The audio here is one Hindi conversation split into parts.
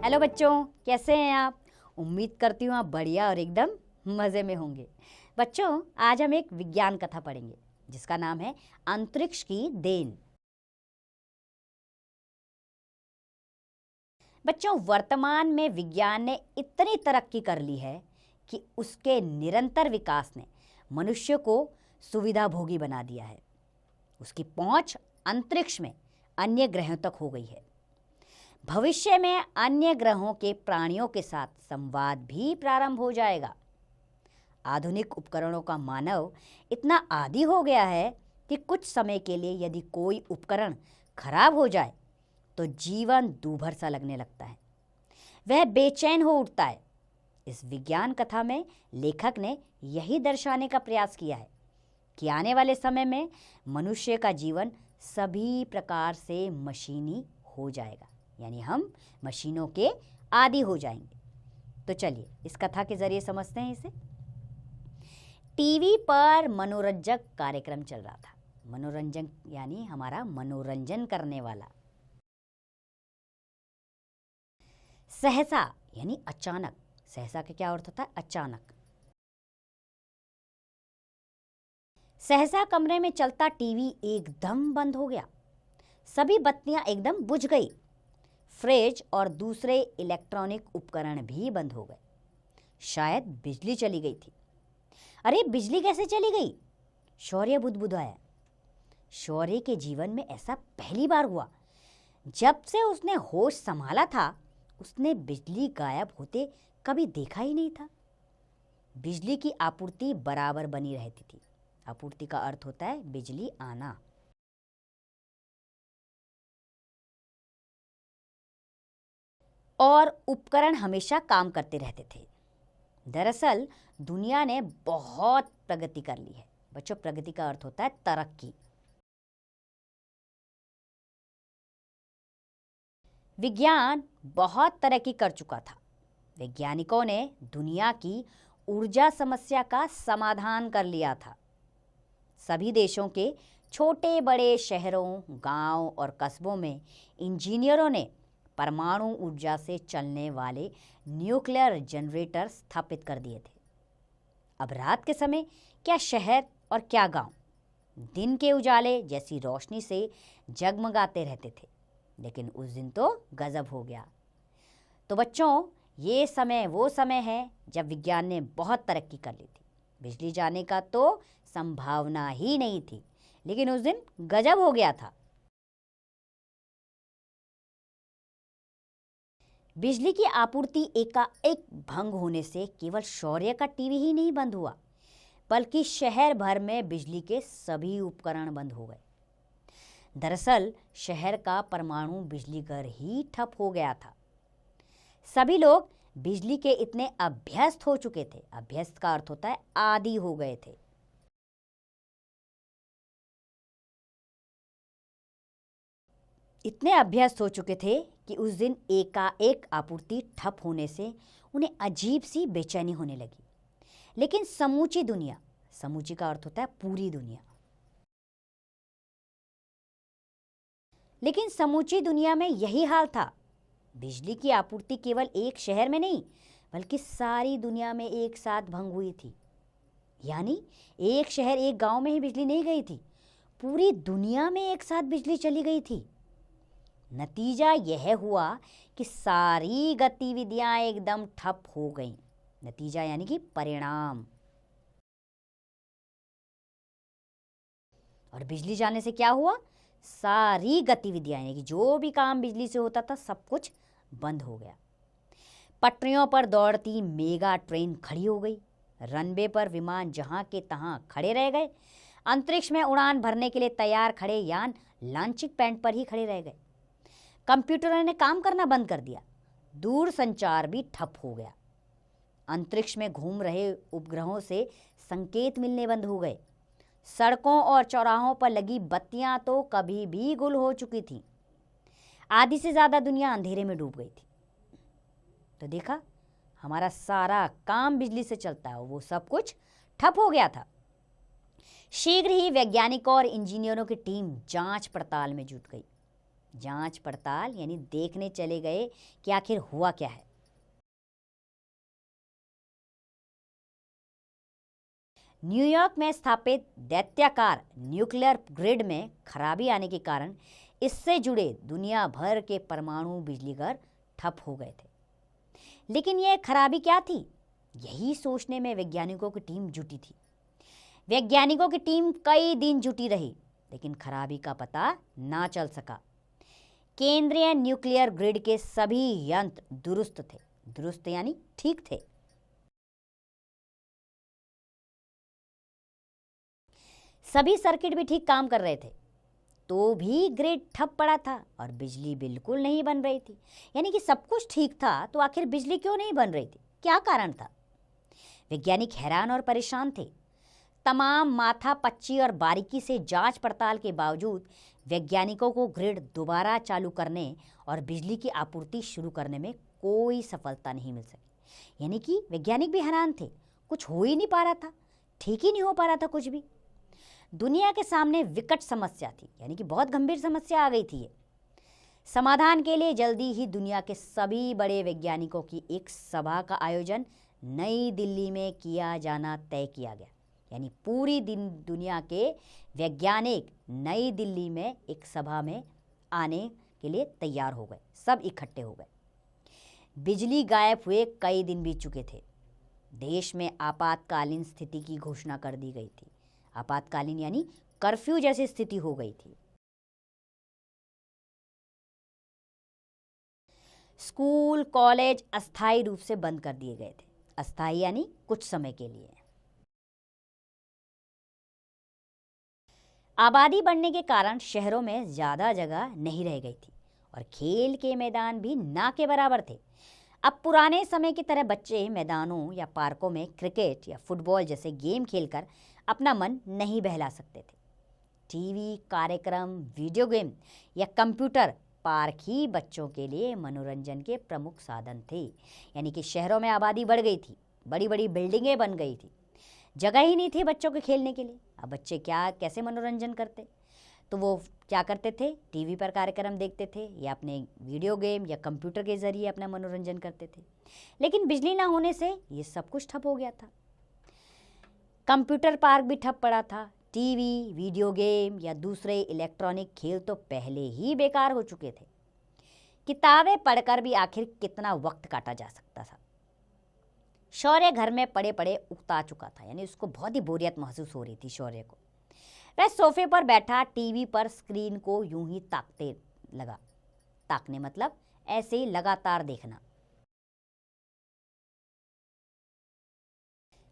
हेलो बच्चों, कैसे हैं आप? उम्मीद करती हूँ आप बढ़िया और एकदम मज़े में होंगे। बच्चों, आज हम एक विज्ञान कथा पढ़ेंगे जिसका नाम है अंतरिक्ष की देन। बच्चों, वर्तमान में विज्ञान ने इतनी तरक्की कर ली है कि उसके निरंतर विकास ने मनुष्य को सुविधाभोगी बना दिया है। उसकी पहुंच अंतरिक्ष में अन्य ग्रहों तक हो गई है। भविष्य में अन्य ग्रहों के प्राणियों के साथ संवाद भी प्रारंभ हो जाएगा। आधुनिक उपकरणों का मानव इतना आदी हो गया है कि कुछ समय के लिए यदि कोई उपकरण खराब हो जाए तो जीवन दूभर सा लगने लगता है। वह बेचैन हो उठता है। इस विज्ञान कथा में लेखक ने यही दर्शाने का प्रयास किया है कि आने वाले समय में मनुष्य का जीवन सभी प्रकार से मशीनी हो जाएगा, यानी हम मशीनों के आदी हो जाएंगे। तो चलिए इस कथा के जरिए समझते हैं इसे। टीवी पर मनोरंजक कार्यक्रम चल रहा था। मनोरंजन यानी हमारा मनोरंजन करने वाला। सहसा यानी अचानक। सहसा का क्या अर्थ होता है? अचानक। सहसा कमरे में चलता टीवी एकदम बंद हो गया। सभी बत्तियां एकदम बुझ गई। फ्रिज और दूसरे इलेक्ट्रॉनिक उपकरण भी बंद हो गए। शायद बिजली चली गई थी। अरे, बिजली कैसे चली गई? शौर्य बुदबुदाया। शौर्य के जीवन में ऐसा पहली बार हुआ। जब से उसने होश संभाला था, उसने बिजली गायब होते कभी देखा ही नहीं था। बिजली की आपूर्ति बराबर बनी रहती थी। आपूर्ति का अर्थ होता है बिजली आना। और उपकरण हमेशा काम करते रहते थे। दरअसल दुनिया ने बहुत प्रगति कर ली है। बच्चों, प्रगति का अर्थ होता है तरक्की। विज्ञान बहुत तरक्की कर चुका था। वैज्ञानिकों ने दुनिया की ऊर्जा समस्या का समाधान कर लिया था। सभी देशों के छोटे बड़े शहरों, गांव और कस्बों में इंजीनियरों ने परमाणु ऊर्जा से चलने वाले न्यूक्लियर जनरेटर स्थापित कर दिए थे। अब रात के समय क्या शहर और क्या गांव दिन के उजाले जैसी रोशनी से जगमगाते रहते थे। लेकिन उस दिन तो गजब हो गया। तो बच्चों, ये समय वो समय है जब विज्ञान ने बहुत तरक्की कर ली थी। बिजली जाने का तो संभावना ही नहीं थी, लेकिन उस दिन गजब हो गया था। बिजली की आपूर्ति एकाएक भंग होने से केवल शौर्य का टीवी ही नहीं बंद हुआ, बल्कि शहर भर में बिजली के सभी उपकरण बंद हो गए। दरअसल शहर का परमाणु बिजली घर ही ठप हो गया था। सभी लोग बिजली के इतने अभ्यस्त हो चुके थे। अभ्यस्त का अर्थ होता है आदी हो गए थे। इतने अभ्यस्त हो चुके थे कि उस दिन एकाएक आपूर्ति ठप होने से उन्हें अजीब सी बेचैनी होने लगी। लेकिन समूची दुनिया, समूची का अर्थ होता है पूरी दुनिया, लेकिन समूची दुनिया में यही हाल था। बिजली की आपूर्ति केवल एक शहर में नहीं, बल्कि सारी दुनिया में एक साथ भंग हुई थी। यानी एक शहर, एक गांव में ही बिजली नहीं गई थी, पूरी दुनिया में एक साथ बिजली चली गई थी। नतीजा यह हुआ कि सारी गतिविधियां एकदम ठप हो गईं। नतीजा यानी कि परिणाम। और बिजली जाने से क्या हुआ? सारी गतिविधियां यानी कि जो भी काम बिजली से होता था सब कुछ बंद हो गया। पटरियों पर दौड़ती मेगा ट्रेन खड़ी हो गई। रनवे पर विमान जहां के तहां खड़े रह गए। अंतरिक्ष में उड़ान भरने के लिए तैयार खड़े यान लॉन्चिंग पैड पर ही खड़े रह गए। कंप्यूटरों ने काम करना बंद कर दिया। दूर संचार भी ठप हो गया। अंतरिक्ष में घूम रहे उपग्रहों से संकेत मिलने बंद हो गए। सड़कों और चौराहों पर लगी बत्तियां तो कभी भी गुल हो चुकी थीं। आधी से ज़्यादा दुनिया अंधेरे में डूब गई थी। तो देखा, हमारा सारा काम बिजली से चलता है, वो सब कुछ ठप हो गया था। शीघ्र ही वैज्ञानिकों और इंजीनियरों की टीम जांच पड़ताल में जुट गई। जांच पड़ताल यानी देखने चले गए कि आखिर हुआ क्या है। न्यूयॉर्क में स्थापित दैत्याकार न्यूक्लियर ग्रिड में खराबी आने के कारण इससे जुड़े दुनिया भर के परमाणु बिजली घर ठप हो गए थे। लेकिन यह खराबी क्या थी, यही सोचने में वैज्ञानिकों की टीम जुटी थी। वैज्ञानिकों की टीम कई दिन जुटी रही, लेकिन खराबी का पता ना चल सका। केंद्रीय न्यूक्लियर ग्रिड के सभी यंत्र दुरुस्त थे, दुरुस्त यानी ठीक थे। सभी सर्किट भी ठीक काम कर रहे थे, तो भी ग्रिड ठप पड़ा था और बिजली बिल्कुल नहीं बन रही थी। यानी कि सब कुछ ठीक था, तो आखिर बिजली क्यों नहीं बन रही थी, क्या कारण था? वैज्ञानिक हैरान और परेशान थे। तमाम माथापच्ची और बारीकी से जांच पड़ताल के बावजूद वैज्ञानिकों को ग्रिड दोबारा चालू करने और बिजली की आपूर्ति शुरू करने में कोई सफलता नहीं मिल सकी। यानी कि वैज्ञानिक भी हैरान थे, कुछ हो ही नहीं पा रहा था, ठीक ही नहीं हो पा रहा था कुछ भी। दुनिया के सामने विकट समस्या थी, यानी कि बहुत गंभीर समस्या आ गई थी ये। समाधान के लिए जल्दी ही दुनिया के सभी बड़े वैज्ञानिकों की एक सभा का आयोजन नई दिल्ली में किया जाना तय किया गया। यानी पूरी दुनिया के वैज्ञानिक नई दिल्ली में एक सभा में आने के लिए तैयार हो गए, सब इकट्ठे हो गए। बिजली गायब हुए कई दिन बीत चुके थे। देश में आपातकालीन स्थिति की घोषणा कर दी गई थी। आपातकालीन यानी कर्फ्यू जैसी स्थिति हो गई थी। स्कूल कॉलेज अस्थायी रूप से बंद कर दिए गए थे। अस्थायी यानी कुछ समय के लिए। आबादी बढ़ने के कारण शहरों में ज़्यादा जगह नहीं रह गई थी और खेल के मैदान भी ना के बराबर थे। अब पुराने समय की तरह बच्चे मैदानों या पार्कों में क्रिकेट या फुटबॉल जैसे गेम खेलकर अपना मन नहीं बहला सकते थे। टीवी कार्यक्रम, वीडियो गेम या कंप्यूटर पार्क ही बच्चों के लिए मनोरंजन के प्रमुख साधन थे। यानी कि शहरों में आबादी बढ़ गई थी, बड़ी बड़ी बिल्डिंगें बन गई थी, जगह ही नहीं थी बच्चों के खेलने के लिए। अब बच्चे कैसे मनोरंजन करते? तो वो क्या करते थे, टीवी पर कार्यक्रम देखते थे या अपने वीडियो गेम या कंप्यूटर के ज़रिए अपना मनोरंजन करते थे। लेकिन बिजली ना होने से ये सब कुछ ठप हो गया था। कंप्यूटर पार्क भी ठप पड़ा था। टीवी, वीडियो गेम या दूसरे इलेक्ट्रॉनिक खेल तो पहले ही बेकार हो चुके थे। किताबें पढ़कर भी आखिर कितना वक्त काटा जा सकता था। शौर्य घर में पड़े पड़े उकता चुका था, यानी उसको बहुत ही बोरियत महसूस हो रही थी शौर्य को। वह सोफे पर बैठा टीवी पर स्क्रीन को यूं ही ताकते लगा। ताकने मतलब ऐसे ही लगातार देखना।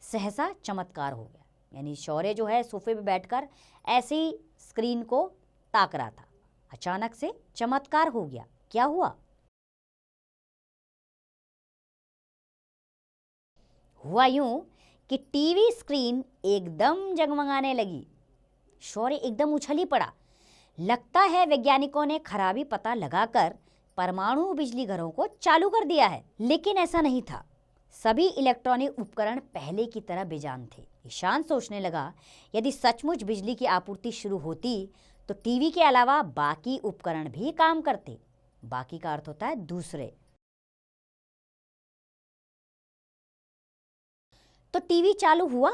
सहसा चमत्कार हो गया, यानी शौर्य जो है सोफे पर बैठकर ऐसे ही स्क्रीन को ताक रहा था। अचानक से चमत्कार हो गया। क्या हुआ? हुआ यूं कि टीवी स्क्रीन एकदम जगमगाने लगी। शौर्य एकदम उछल ही पड़ा। लगता है वैज्ञानिकों ने खराबी पता लगाकर परमाणु बिजली घरों को चालू कर दिया है। लेकिन ऐसा नहीं था। सभी इलेक्ट्रॉनिक उपकरण पहले की तरह बेजान थे। ईशान सोचने लगा, यदि सचमुच बिजली की आपूर्ति शुरू होती तो टीवी के अलावा बाकी उपकरण भी काम करते। बाकी का अर्थ होता है दूसरे। तो टीवी चालू हुआ।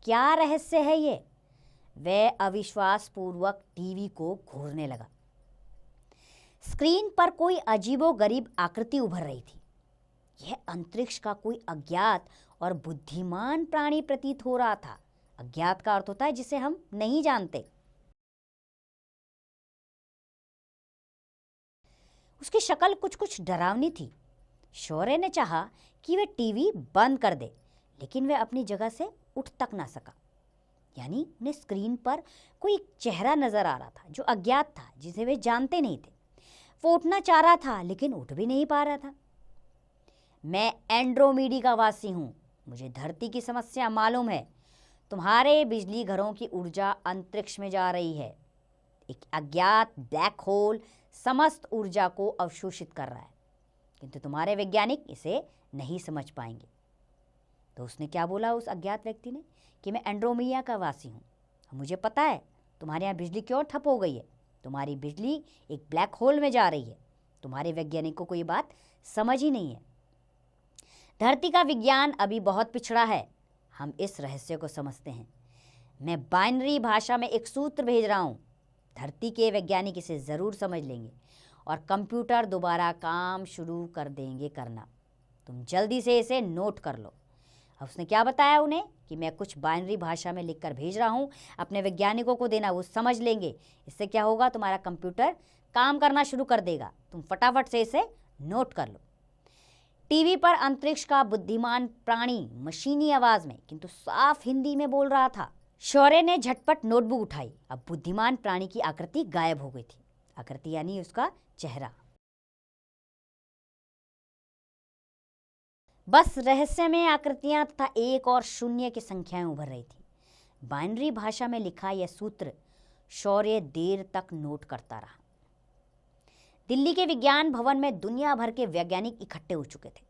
क्या रहस्य है ये? वह अविश्वास पूर्वक टीवी को घूरने लगा। स्क्रीन पर कोई अजीबोगरीब आकृति उभर रही थी। यह अंतरिक्ष का कोई अज्ञात और बुद्धिमान प्राणी प्रतीत हो रहा था। अज्ञात का अर्थ होता है जिसे हम नहीं जानते। उसकी शक्ल कुछ डरावनी थी। शौर्य ने चाहा कि वह टीवी बंद कर दे, लेकिन वह अपनी जगह से उठ तक ना सका। यानी उन्हें स्क्रीन पर कोई चेहरा नजर आ रहा था जो अज्ञात था, जिसे वे जानते नहीं थे। वो उठना चाह रहा था लेकिन उठ भी नहीं पा रहा था। मैं एंड्रोमेडी का वासी हूँ, मुझे धरती की समस्या मालूम है। तुम्हारे बिजली घरों की ऊर्जा अंतरिक्ष में जा रही है। एक अज्ञात ब्लैक होल समस्त ऊर्जा को अवशोषित कर रहा है, किंतु तुम्हारे वैज्ञानिक इसे नहीं समझ पाएंगे। तो उसने क्या बोला उस अज्ञात व्यक्ति ने कि मैं एंड्रोमेडिया का वासी हूँ, मुझे पता है तुम्हारे यहाँ बिजली क्यों ठप हो गई है। तुम्हारी बिजली एक ब्लैक होल में जा रही है। तुम्हारे वैज्ञानिकों को ये बात समझ ही नहीं है। धरती का विज्ञान अभी बहुत पिछड़ा है। हम इस रहस्य को समझते हैं। मैं बाइनरी भाषा में एक सूत्र भेज रहा हूँ। धरती के वैज्ञानिक इसे ज़रूर समझ लेंगे और कंप्यूटर दोबारा काम शुरू कर देंगे करना। तुम जल्दी से इसे नोट कर लो। अब उसने क्या बताया उन्हें कि मैं कुछ बाइनरी भाषा में लिखकर भेज रहा हूँ, अपने वैज्ञानिकों को देना, वो समझ लेंगे। इससे क्या होगा, तुम्हारा कंप्यूटर काम करना शुरू कर देगा। तुम फटाफट से इसे नोट कर लो। टीवी पर अंतरिक्ष का बुद्धिमान प्राणी मशीनी आवाज में किंतु साफ हिंदी में बोल रहा था। शौर्य ने झटपट नोटबुक उठाई। अब बुद्धिमान प्राणी की आकृति गायब हो गई थी। आकृति यानी उसका चेहरा। बस रहस्यमय आकृतियां तथा एक और शून्य की संख्याएं उभर रही थी। बाइनरी भाषा में लिखा यह सूत्र शौर्य देर तक नोट करता रहा। दिल्ली के विज्ञान भवन में दुनिया भर के वैज्ञानिक इकट्ठे हो चुके थे।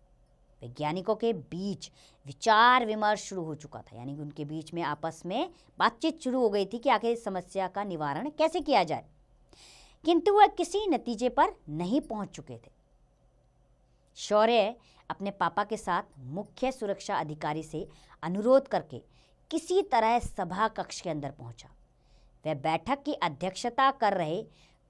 वैज्ञानिकों के बीच विचार विमर्श शुरू हो चुका था, यानी कि उनके बीच में आपस में बातचीत शुरू हो गई थी कि आखिर इस समस्या का निवारण कैसे किया जाए। किंतु वह किसी नतीजे पर नहीं पहुंच चुके थे। शौर्य अपने पापा के साथ मुख्य सुरक्षा अधिकारी से अनुरोध करके किसी तरह सभा कक्ष के अंदर पहुंचा। वह बैठक की अध्यक्षता कर रहे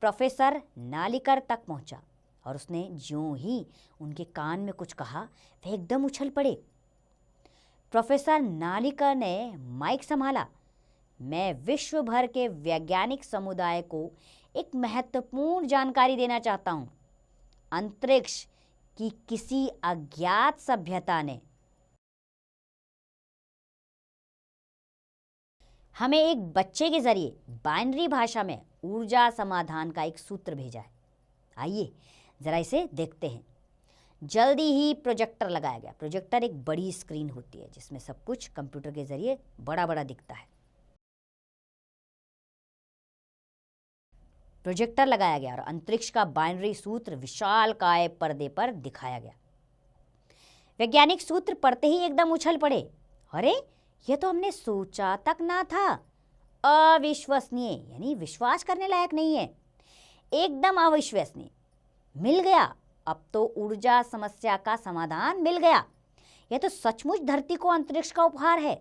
प्रोफेसर नालिकर तक पहुंचा और उसने ज्यों ही उनके कान में कुछ कहा, वे एकदम उछल पड़े। प्रोफेसर नालिकर ने माइक संभाला। मैं विश्व भर के वैज्ञानिक समुदाय को एक महत्वपूर्ण जानकारी देना चाहता हूं। अंतरिक्ष की किसी अज्ञात सभ्यता ने हमें एक बच्चे के जरिए बाइनरी भाषा में ऊर्जा समाधान का एक सूत्र भेजा है। आइए जरा इसे देखते हैं। जल्दी ही प्रोजेक्टर लगाया गया। प्रोजेक्टर एक बड़ी स्क्रीन होती है जिसमें सब कुछ कंप्यूटर के जरिए बड़ा बड़ा दिखता है। प्रोजेक्टर लगाया गया और अंतरिक्ष का बाइनरी सूत्र विशालकाय पर्दे पर दिखाया गया। वैज्ञानिक सूत्र पढ़ते ही एकदम उछल पड़े। अरे, यह तो हमने सोचा तक ना था। अविश्वसनीय, यानी विश्वास करने लायक नहीं है, एकदम अविश्वसनीय। मिल गया, अब तो ऊर्जा समस्या का समाधान मिल गया। यह तो सचमुच धरती को अंतरिक्ष का उपहार है।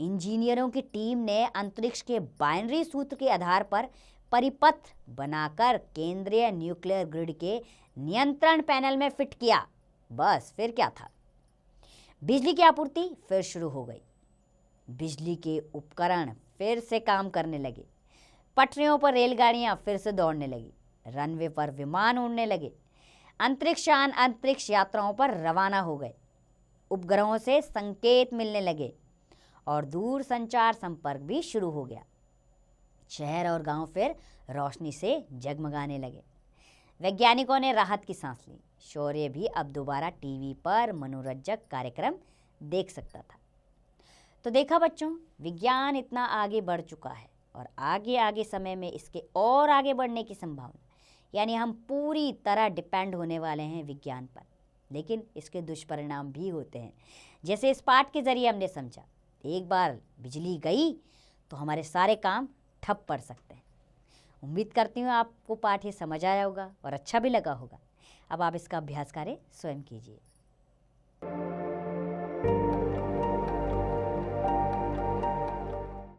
इंजीनियरों की टीम ने अंतरिक्ष के बाइनरी सूत्र के आधार पर परिपथ बनाकर केंद्रीय न्यूक्लियर ग्रिड के नियंत्रण पैनल में फिट किया। बस फिर क्या था, बिजली की आपूर्ति फिर शुरू हो गई। बिजली के उपकरण फिर से काम करने लगे। पटरियों पर रेलगाड़ियां फिर से दौड़ने लगी। रनवे पर विमान उड़ने लगे। अंतरिक्षयान अंतरिक्ष यात्राओं पर रवाना हो गए। उपग्रहों से संकेत मिलने लगे और दूर संचार संपर्क भी शुरू हो गया। शहर और गांव फिर रोशनी से जगमगाने लगे। वैज्ञानिकों ने राहत की सांस ली। शौर्य भी अब दोबारा टीवी पर मनोरंजक कार्यक्रम देख सकता था। तो देखा बच्चों, विज्ञान इतना आगे बढ़ चुका है और आगे आगे समय में इसके और आगे बढ़ने की संभावना, यानी हम पूरी तरह डिपेंड होने वाले हैं विज्ञान पर। लेकिन इसके दुष्परिणाम भी होते हैं, जैसे इस पाठ के जरिए हमने समझा। एक बार बिजली गई तो हमारे सारे काम ठप पड़ सकते हैं। उम्मीद करती हूँ आपको पाठ ये समझ आया होगा और अच्छा भी लगा होगा। अब आप इसका अभ्यास करें, स्वयं कीजिए।